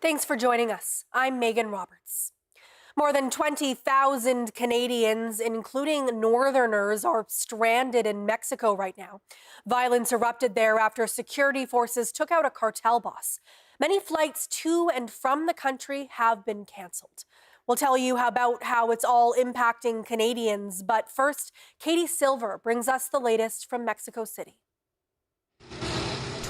Thanks for joining us. I'm Megan Roberts. More than 20,000 Canadians, including Northerners, are stranded in Mexico right now. Violence erupted there after security forces took out a cartel boss. Many flights to and from the country have been canceled. We'll tell you about how it's all impacting Canadians. But first, Katie Silver brings us the latest from Mexico City.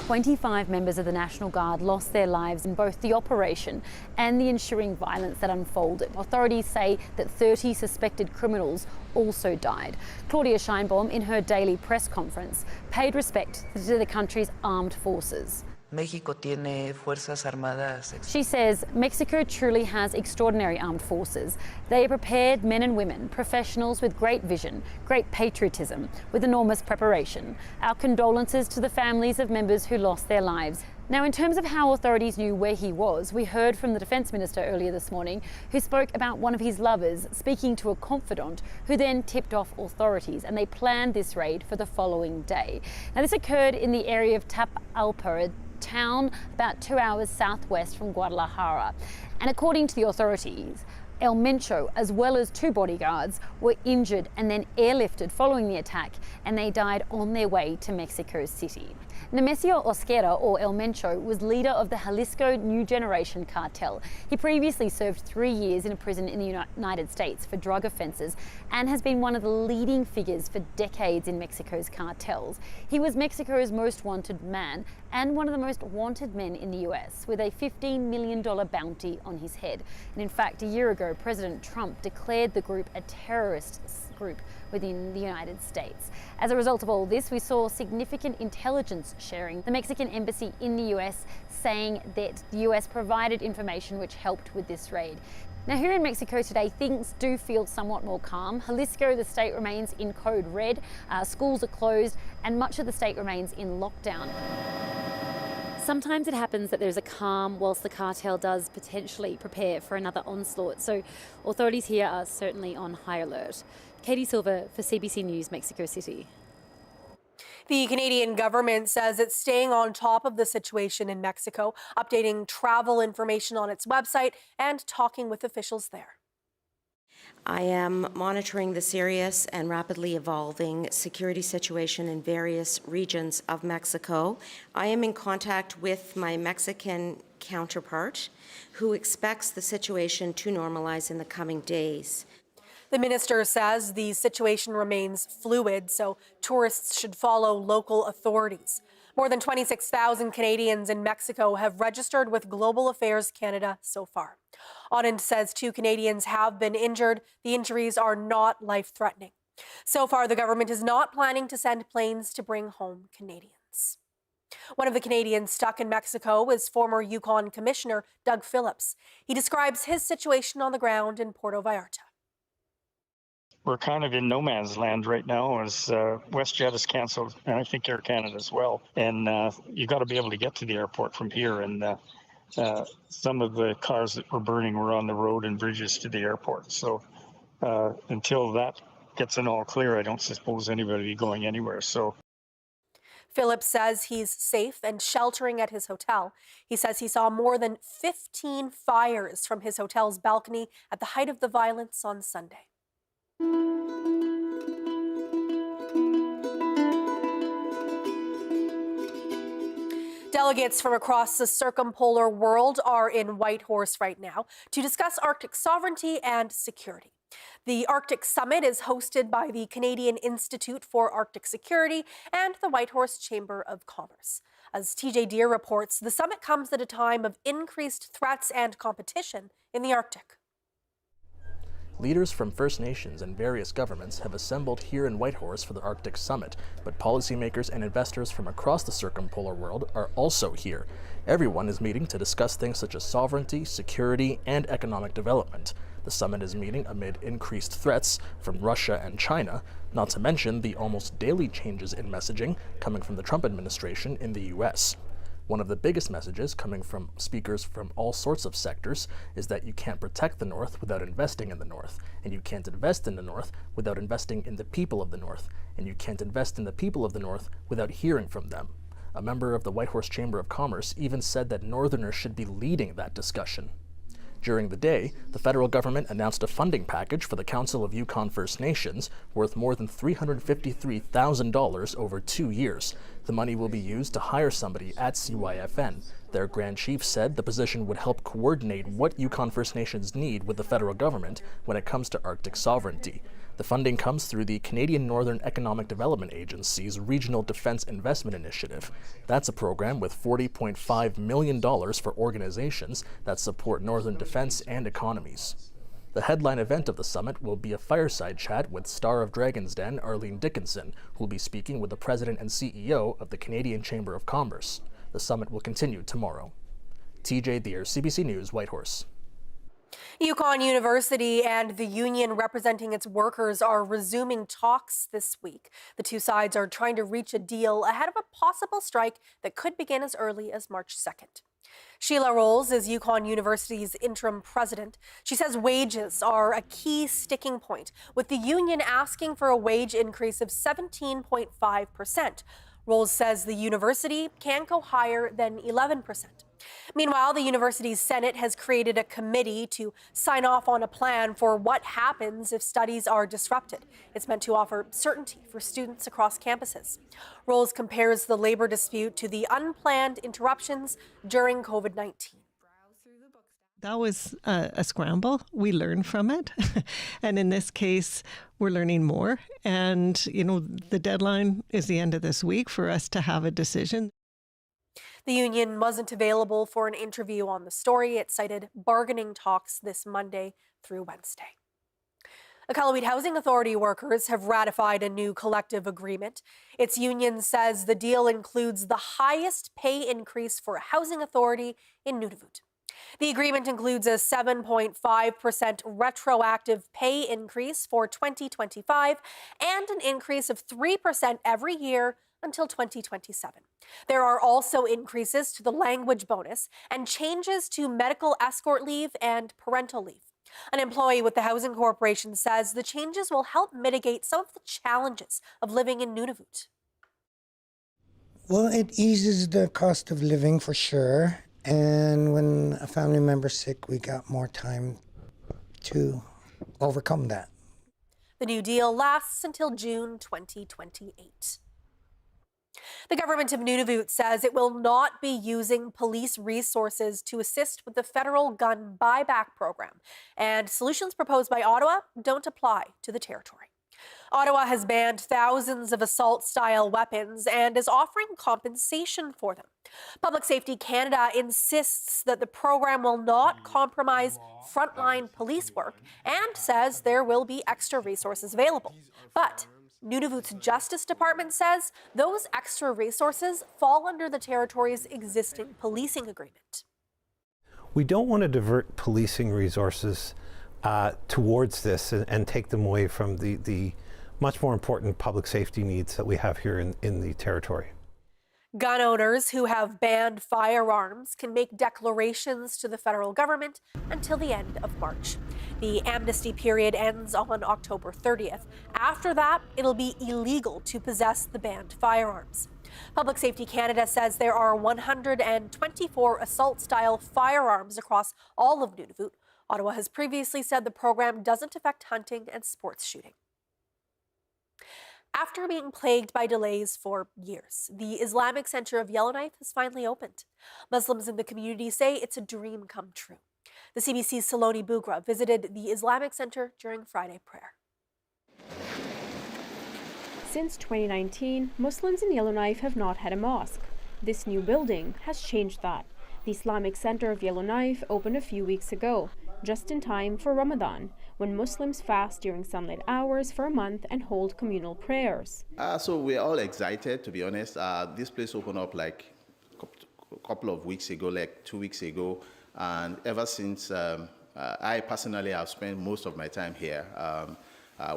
25 members of the National Guard lost their lives in both the operation and the ensuing violence that unfolded. Authorities say that 30 suspected criminals also died. Claudia Scheinbaum, in her daily press conference, paid respect to the country's armed forces. México tiene fuerzas armadas. She says Mexico truly has extraordinary armed forces. They are prepared men and women, professionals with great vision, great patriotism, with enormous preparation. Our condolences to the families of members who lost their lives. Now, in terms of how authorities knew where he was, we heard from the Defence Minister earlier this morning, who spoke about one of his lovers speaking to a confidant, who then tipped off authorities, and they planned this raid for the following day. Now, this occurred in the area of Tapalpa, a town about 2 hours southwest from Guadalajara. And according to the authorities, El Mencho, as well as 2 bodyguards, were injured and then airlifted following the attack, and they died on their way to Mexico City. Nemesio Osquera, or El Mencho, was leader of the Jalisco New Generation Cartel. He previously served 3 years in a prison in the United States for drug offences and has been one of the leading figures for decades in Mexico's cartels. He was Mexico's most wanted man and one of the most wanted men in the US, with a $15 million bounty on his head. And in fact, a year ago, President Trump declared the group a terrorist group within the United States. As a result of all this, we saw significant intelligence sharing. The Mexican embassy in the US saying that the US provided information which helped with this raid. Now, here in Mexico today, things do feel somewhat more calm. Jalisco, the state, remains in code red. Schools are closed and much of the state remains in lockdown. Sometimes it happens that there's a calm whilst the cartel does potentially prepare for another onslaught. So authorities here are certainly on high alert. Katie Silver for CBC News, Mexico City. The Canadian government says it's staying on top of the situation in Mexico, updating travel information on its website and talking with officials there. I am monitoring the serious and rapidly evolving security situation in various regions of Mexico. I am in contact with my Mexican counterpart, who expects the situation to normalize in the coming days. The minister says the situation remains fluid, so tourists should follow local authorities. More than 26,000 Canadians in Mexico have registered with Global Affairs Canada so far. Onund says 2 Canadians have been injured. The injuries are not life-threatening. So far, the government is not planning to send planes to bring home Canadians. One of the Canadians stuck in Mexico is former Yukon Commissioner Doug Phillips. He describes his situation on the ground in Puerto Vallarta. We're kind of in no man's land right now as WestJet has canceled, and I think Air Canada as well. And you got to be able to get to the airport from here. And some of the cars that were burning were on the road and bridges to the airport. So until that gets an all clear, I don't suppose anybody will be going anywhere. So Phillips says he's safe and sheltering at his hotel. He says he saw more than 15 fires from his hotel's balcony at the height of the violence on Sunday. Delegates from across the circumpolar world are in Whitehorse right now to discuss Arctic sovereignty and security. The Arctic Summit is hosted by the Canadian Institute for Arctic Security and the Whitehorse Chamber of Commerce. As TJ Deere reports, the summit comes at a time of increased threats and competition in the Arctic. Leaders from First Nations and various governments have assembled here in Whitehorse for the Arctic Summit, but policymakers and investors from across the circumpolar world are also here. Everyone is meeting to discuss things such as sovereignty, security, and economic development. The summit is meeting amid increased threats from Russia and China, not to mention the almost daily changes in messaging coming from the Trump administration in the US. One of the biggest messages coming from speakers from all sorts of sectors is that you can't protect the North without investing in the North, and you can't invest in the North without investing in the people of the North, and you can't invest in the people of the North without hearing from them. A member of the Whitehorse Chamber of Commerce even said that Northerners should be leading that discussion. During the day, the federal government announced a funding package for the Council of Yukon First Nations worth more than $353,000 over 2 years. The money will be used to hire somebody at CYFN. Their Grand Chief said the position would help coordinate what Yukon First Nations need with the federal government when it comes to Arctic sovereignty. The funding comes through the Canadian Northern Economic Development Agency's Regional Defense Investment Initiative. That's a program with $40.5 million for organizations that support northern defense and economies. The headline event of the summit will be a fireside chat with star of Dragon's Den Arlene Dickinson, who will be speaking with the president and CEO of the Canadian Chamber of Commerce. The summit will continue tomorrow. TJ Deere, CBC News, Whitehorse. Yukon University and the union representing its workers are resuming talks this week. The two sides are trying to reach a deal ahead of a possible strike that could begin as early as March 2nd. Sheila Rolls is Yukon University's interim president. She says wages are a key sticking point, with the union asking for a wage increase of 17.5%. Rolls says the university can go higher than 11%. Meanwhile, the university's Senate has created a committee to sign off on a plan for what happens if studies are disrupted. It's meant to offer certainty for students across campuses. Rolls compares the labor dispute to the unplanned interruptions during COVID-19. That was a scramble. We learned from it. And in this case, we're learning more. And, the deadline is the end of this week for us to have a decision. The union wasn't available for an interview on the story. It cited bargaining talks this Monday through Wednesday. Iqaluit Housing Authority workers have ratified a new collective agreement. Its union says the deal includes the highest pay increase for a housing authority in Nunavut. The agreement includes a 7.5% retroactive pay increase for 2025 and an increase of 3% every year until 2027. There are also increases to the language bonus and changes to medical escort leave and parental leave. An employee with the Housing Corporation says the changes will help mitigate some of the challenges of living in Nunavut. Well, it eases the cost of living for sure. And when a family member's sick, we got more time to overcome that. The new deal lasts until June 2028. The government of Nunavut says it will not be using police resources to assist with the federal gun buyback program, and solutions proposed by Ottawa don't apply to the territory. Ottawa has banned thousands of assault-style weapons and is offering compensation for them. Public Safety Canada insists that the program will not compromise frontline police work and says there will be extra resources available. But Nunavut's Justice Department says those extra resources fall under the territory's existing policing agreement. We don't want to divert policing resources towards this and take them away from the much more important public safety needs that we have here in the territory. Gun owners who have banned firearms can make declarations to the federal government until the end of March. The amnesty period ends on October 30th. After that, it'll be illegal to possess the banned firearms. Public Safety Canada says there are 124 assault-style firearms across all of Nunavut. Ottawa has previously said the program doesn't affect hunting and sports shooting. After being plagued by delays for years, the Islamic Center of Yellowknife has finally opened. Muslims in the community say it's a dream come true. The CBC's Saloni Bugra visited the Islamic Center during Friday prayer. Since 2019, Muslims in Yellowknife have not had a mosque. This new building has changed that. The Islamic Center of Yellowknife opened a few weeks ago, just in time for Ramadan, when Muslims fast during sunlit hours for a month and hold communal prayers. So we're all excited, to be honest. This place opened up like a couple of weeks ago, like 2 weeks ago. And ever since, I personally have spent most of my time here.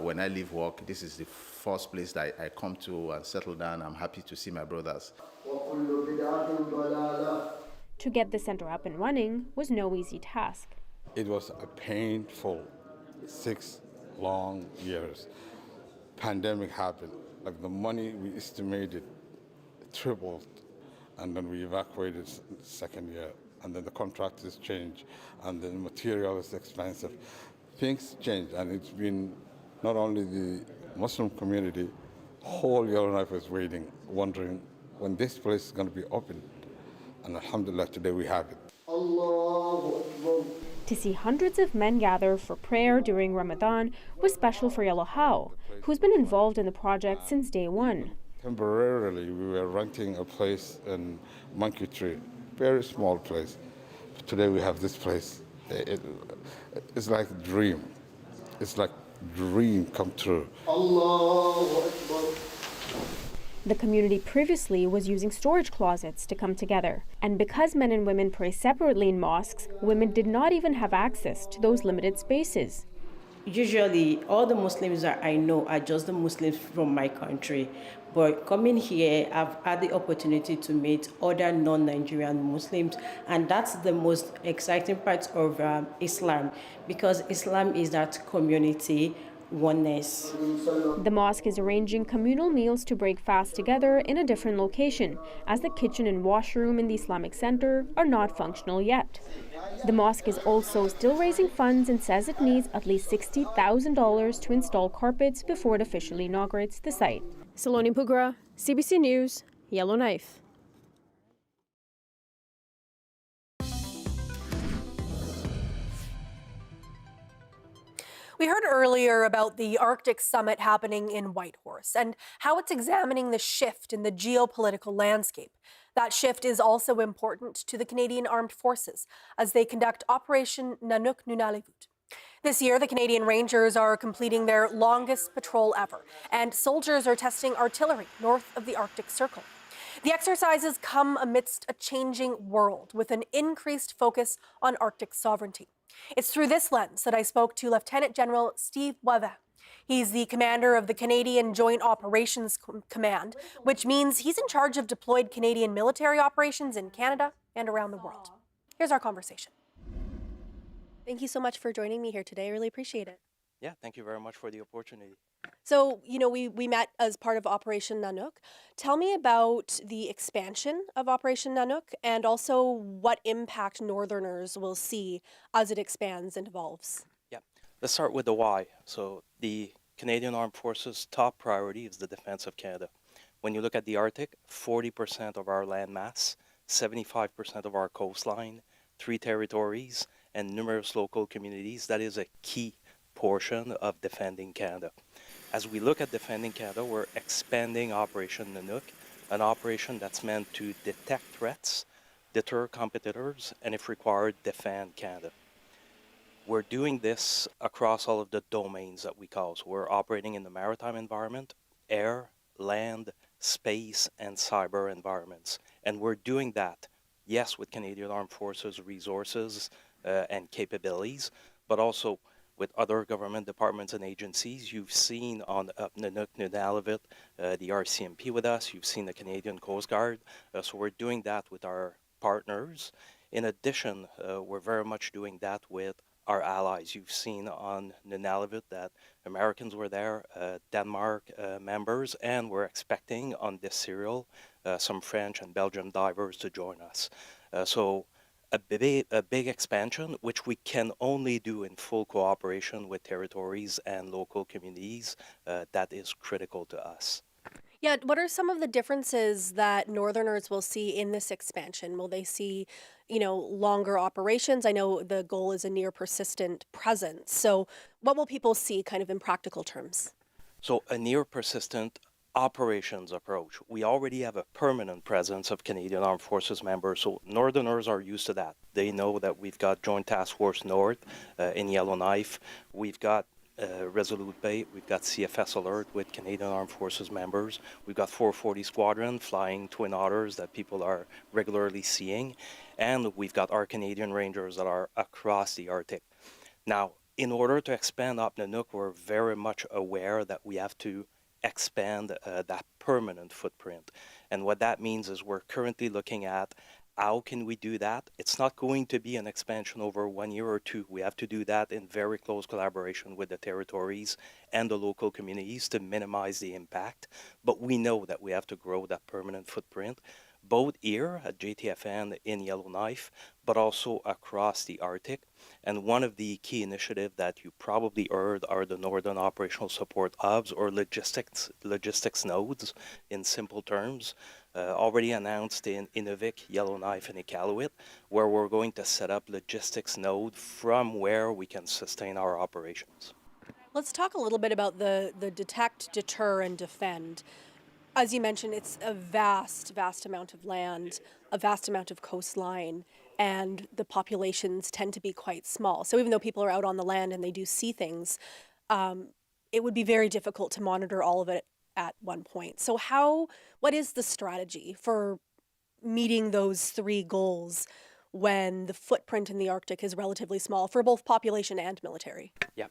When I leave work, this is the first place that I come to and settle down. I'm happy to see my brothers. To get the center up and running was no easy task. It was a painful 6 long years. Pandemic happened. Like the money we estimated tripled. and then we evacuated second year, and then the contract is changed, and then material is expensive. Things change, and it's been not only the Muslim community, whole Yellowknife is waiting, wondering when this place is going to be open. And alhamdulillah, today we have it. To see hundreds of men gather for prayer during Ramadan was special for Yellow How, who's been involved in the project since day one. Temporarily, we were renting a place in Monkey Tree, very small place. But today we have this place. It's like a dream. It's like a dream come true. The community previously was using storage closets to come together. And because men and women pray separately in mosques, women did not even have access to those limited spaces. Usually, all the Muslims that I know are just the Muslims from my country. But coming here, I've had the opportunity to meet other non-Nigerian Muslims, and that's the most exciting part of Islam, because Islam is that community oneness. The mosque is arranging communal meals to break fast together in a different location, as the kitchen and washroom in the Islamic Center are not functional yet. The mosque is also still raising funds and says it needs at least $60,000 to install carpets before it officially inaugurates the site. Saloni Pugra, CBC News, Yellowknife. We heard earlier about the Arctic Summit happening in Whitehorse and how it's examining the shift in the geopolitical landscape. That shift is also important to the Canadian Armed Forces as they conduct Operation Nanook Nunalivut. This year, the Canadian Rangers are completing their longest patrol ever, and soldiers are testing artillery north of the Arctic Circle. The exercises come amidst a changing world with an increased focus on Arctic sovereignty. It's through this lens that I spoke to Lieutenant General Steve Boivin. He's the commander of the Canadian Joint Operations Command, which means he's in charge of deployed Canadian military operations in Canada and around the world. Here's our conversation. Thank you so much for joining me here today. I really appreciate it. Yeah, thank you very much for the opportunity. So, we met as part of Operation Nanook. Tell me about the expansion of Operation Nanook and also what impact Northerners will see as it expands and evolves. Yeah, let's start with the why. So the Canadian Armed Forces' top priority is the defense of Canada. When you look at the Arctic, 40% of our land mass, 75% of our coastline, 3 territories, and numerous local communities, that is a key portion of defending Canada. As we look at defending Canada, we're expanding Operation Nanook, an operation that's meant to detect threats, deter competitors, and if required, defend Canada. We're doing this across all of the domains that we call. So we're operating in the maritime environment, air, land, space, and cyber environments. And we're doing that, yes, with Canadian Armed Forces resources and capabilities, but also with other government departments and agencies. You've seen on Nanook Nunalivut the RCMP with us. You've seen the Canadian Coast Guard. So we're doing that with our partners. In addition, we're very much doing that with our allies. You've seen on Nunalivut that Americans were there, Denmark members, and we're expecting on this serial some French and Belgian divers to join us. So a big expansion, which we can only do in full cooperation with territories and local communities, that is critical to us. Yeah, what are some of the differences that Northerners will see in this expansion? Will they see, longer operations? I know the goal is a near persistent presence. So what will people see kind of in practical terms? So a near persistent operations approach. We already have a permanent presence of Canadian Armed Forces members, so Northerners are used to that. They know that we've got Joint Task Force North in Yellowknife. We've got Resolute Bay, we've got CFS Alert with Canadian Armed Forces members. We've got 440 Squadron flying Twin Otters that people are regularly seeing. And we've got our Canadian Rangers that are across the Arctic. Now, in order to expand up Nanook, we're very much aware that we have to expand that permanent footprint. And what that means is we're currently looking at how can we do that. It's not going to be an expansion over 1 year or 2. We have to do that in very close collaboration with the territories and the local communities to minimize the impact. But we know that we have to grow that permanent footprint. both here at JTFN in Yellowknife, but also across the Arctic. And one of the key initiatives that you probably heard are the Northern Operational Support Hubs, or logistics nodes in simple terms, already announced in Inuvik, Yellowknife, and Iqaluit, where we're going to set up logistics node from where we can sustain our operations. Let's talk a little bit about the detect, deter, and defend. As you mentioned, it's a vast, vast amount of land, a vast amount of coastline, and the populations tend to be quite small. So even though people are out on the land and they do see things, it would be very difficult to monitor all of it at one point. So what is the strategy for meeting those three goals when the footprint in the Arctic is relatively small for both population and military? Yeah.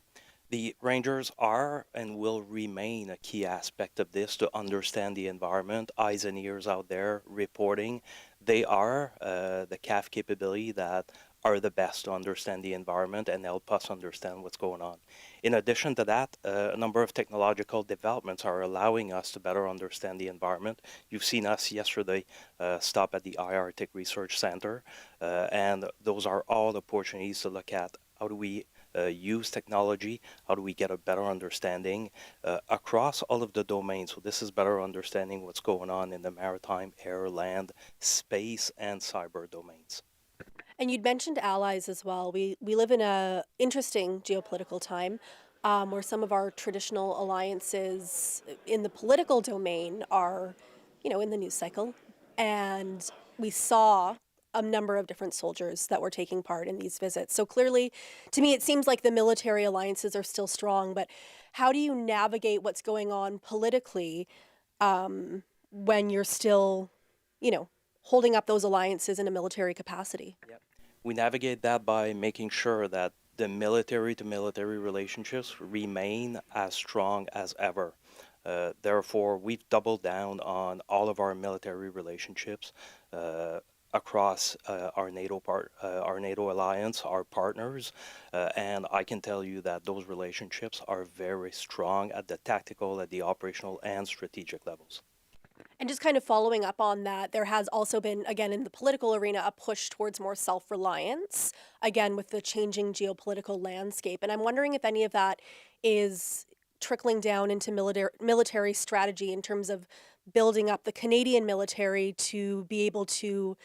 The rangers are and will remain a key aspect of this to understand the environment, eyes and ears out there reporting. They are the CAF capability that are the best to understand the environment and help us understand what's going on. In addition to that, a number of technological developments are allowing us to better understand the environment. You've seen us yesterday stop at the Arctic Research Center, and those are all opportunities to look at how do we use technology, how do we get a better understanding across all of the domains. So this is better understanding what's going on in the maritime, air, land, space, and cyber domains. And you'd mentioned allies as well. We live in an interesting geopolitical time where some of our traditional alliances in the political domain are, in the news cycle. And we saw a number of different soldiers that were taking part in these visits. So clearly, to me, it seems like the military alliances are still strong, but how do you navigate what's going on politically when you're still, holding up those alliances in a military capacity? Yep. We navigate that by making sure that the military-to-military relationships remain as strong as ever. Therefore, we've doubled down on all of our military relationships across our NATO alliance, our partners, and I can tell you that those relationships are very strong at the tactical, at the operational, and strategic levels. And just kind of following up on that, there has also been, again, in the political arena, a push towards more self-reliance, again, with the changing geopolitical landscape. And I'm wondering if any of that is trickling down into military strategy in terms of building up the Canadian military to be able to,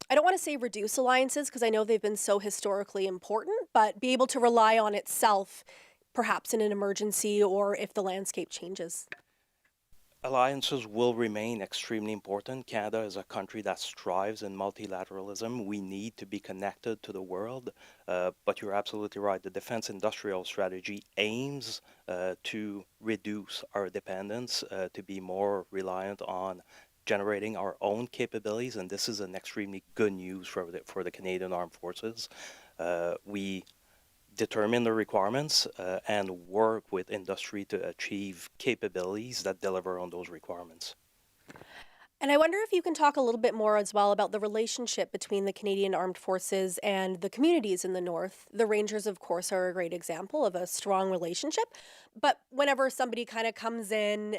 I don't want to say reduce alliances because I know they've been so historically important, but be able to rely on itself, perhaps in an emergency or if the landscape changes. Alliances will remain extremely important. Canada is a country that strives in multilateralism. We need to be connected to the world, but you're absolutely right. The defense industrial strategy aims to reduce our dependence, to be more reliant on generating our own capabilities, and this is an extremely good news for the Canadian Armed Forces. We determine the requirements and work with industry to achieve capabilities that deliver on those requirements. And I wonder if you can talk a little bit more as well about the relationship between the Canadian Armed Forces and the communities in the North. The Rangers, of course, are a great example of a strong relationship, but whenever somebody kind of comes in,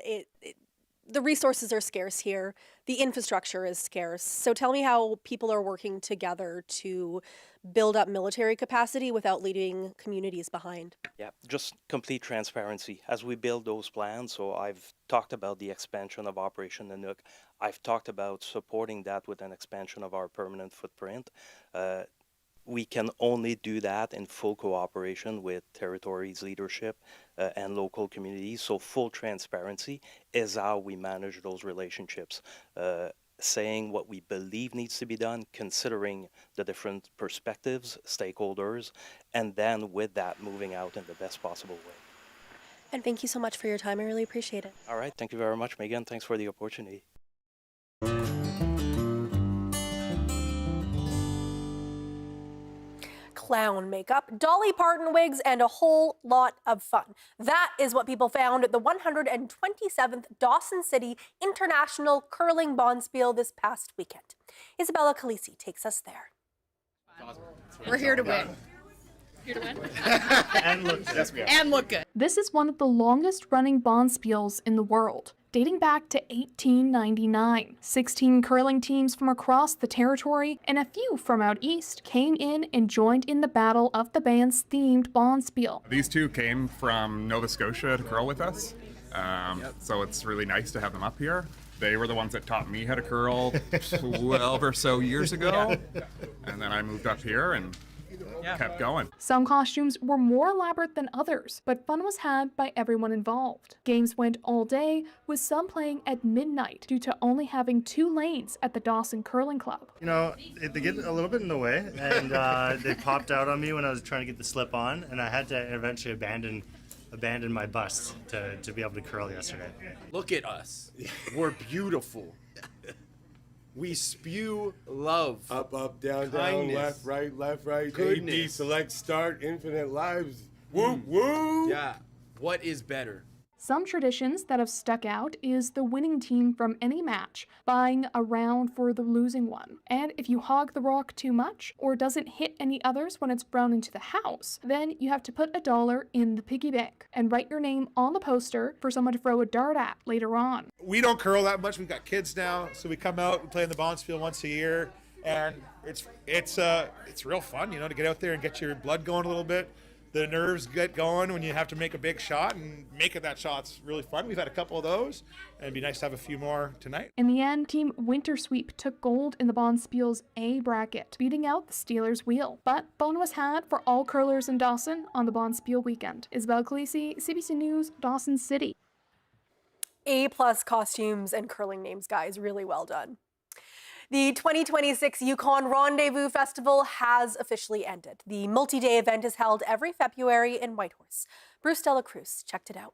the resources are scarce here. The infrastructure is scarce. So tell me how people are working together to build up military capacity without leaving communities behind. Yeah, just complete transparency as we build those plans. So I've talked about the expansion of Operation Nanook. I've talked about supporting that with an expansion of our permanent footprint. We can only do that in full cooperation with territories leadership and local communities. So full transparency is how we manage those relationships. Saying what we believe needs to be done, considering the different perspectives, stakeholders, and then with that moving out in the best possible way. And thank you so much for your time. I really appreciate it. All right. Thank you very much, Megan. Thanks for the opportunity. Clown makeup, Dolly Parton wigs, and a whole lot of fun. That is what people found at the 127th Dawson City International Curling Bonspiel this past weekend. Isabella Calisi takes us there. We're here to win. Here to win? And look good. Yes, we are. And look good. This is one of the longest running bonspiels in the world. dating back to 1899. 16 curling teams from across the territory and a few from out east came in and joined in the battle of the band's themed bonspiel. These two came from Nova Scotia to curl with us, so it's really nice to have them up here. They were the ones that taught me how to curl 12 or so years ago, and then I moved up here and kept going. Some costumes were more elaborate than others, but fun was had by everyone involved. Games went all day, with some playing at midnight due to only having 2 lanes at the Dawson Curling Club. You know, they get a little bit in the way, and they popped out on me when I was trying to get the slip on, and I had to eventually abandon my bust to be able to curl yesterday. Look at us. We're beautiful. We spew love. Up, up, down, kindness, down, left, right. goodness. AB, select, start, infinite lives. Woo, woo. Yeah. What is better? Some traditions that have stuck out is the winning team from any match buying a round for the losing one. And if you hog the rock too much or doesn't hit any others when it's thrown into the house, then you have to put $1 in the piggy bank and write your name on the poster for someone to throw a dart at later on. We don't curl that much. We've got kids now, so we come out, we play in the bonspiel once a year, and it's real fun, you know, to get out there and get your blood going a little bit. The nerves get going when you have to make a big shot, and making that shot's really fun. We've had a couple of those, and it'd be nice to have a few more tonight. In the end, Team Winter Sweep took gold in the bonspiel's A bracket, beating out the Steelers' wheel. But fun was had for all curlers in Dawson on the bonspiel weekend. Isabel Khaleesi, CBC News, Dawson City. A+ costumes and curling names, guys. Really well done. The 2026 Yukon Rendezvous Festival has officially ended. The multi-day event is held every February in Whitehorse. Bruce Dela Cruz checked it out.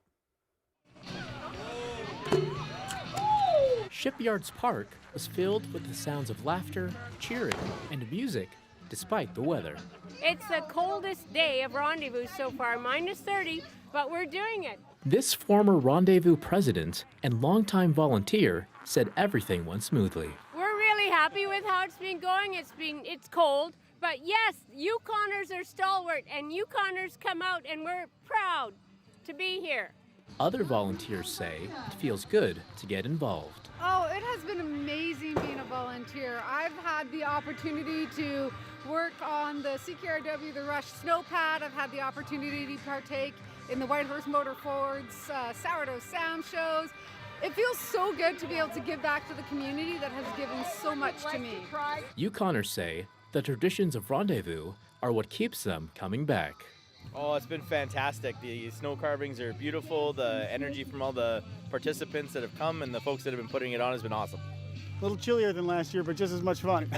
Shipyards Park was filled with the sounds of laughter, cheering, and music, despite the weather. It's the coldest day of Rendezvous so far, -30, but we're doing it. This former Rendezvous president and longtime volunteer said everything went smoothly. We're really happy with how it's been going. It's cold, but yes, Yukoners are stalwart, and Yukoners come out, and we're proud to be here. Other volunteers say it feels good to get involved. Oh, it has been amazing being a volunteer. I've had the opportunity to work on the CKRW, the Rush Snowpad. I've had the opportunity to partake in the Whitehorse Motor Fords, Sourdough Sound shows. It feels so good to be able to give back to the community that has given so much to me. Yukoners say the traditions of Rendezvous are what keeps them coming back. Oh, it's been fantastic. The snow carvings are beautiful. The energy from all the participants that have come and the folks that have been putting it on has been awesome. A little chillier than last year, but just as much fun.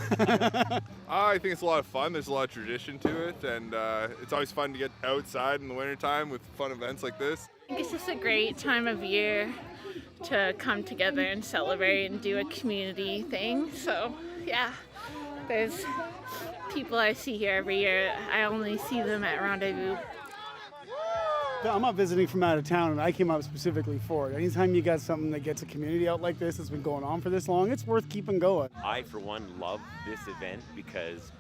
I think it's a lot of fun. There's a lot of tradition to it, and it's always fun to get outside in the wintertime with fun events like this. I think it's just a great time of year to come together and celebrate and do a community thing. So, yeah, there's people I see here every year. I only see them at Rendezvous. I'm not visiting from out of town, and I came out specifically for it. Anytime you got something that gets a community out like this that's been going on for this long, it's worth keeping going. I, for one, love this event because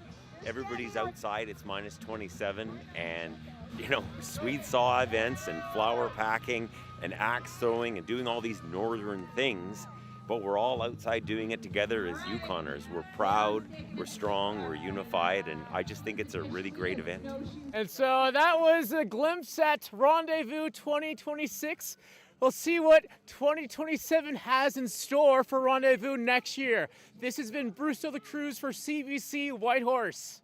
everybody's outside. It's -27, and, you know, Swede saw events and flower packing and axe throwing and doing all these northern things. But we're all outside doing it together as Yukoners. We're proud, we're strong, we're unified, and I just think it's a really great event. And so that was a glimpse at Rendezvous 2026. We'll see what 2027 has in store for Rendezvous next year. This has been Bruce Dela Cruz for CBC Whitehorse.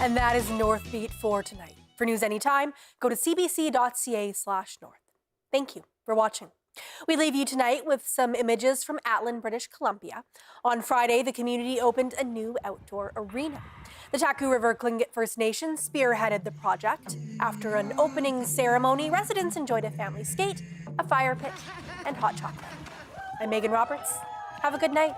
And that is Northbeat for tonight. For news anytime, go to cbc.ca/north. Thank you for watching. We leave you tonight with some images from Atlin, British Columbia. On Friday, the community opened a new outdoor arena. The Taku River Tlingit First Nation spearheaded the project. After an opening ceremony, residents enjoyed a family skate, a fire pit, and hot chocolate. I'm Megan Roberts. Have a good night.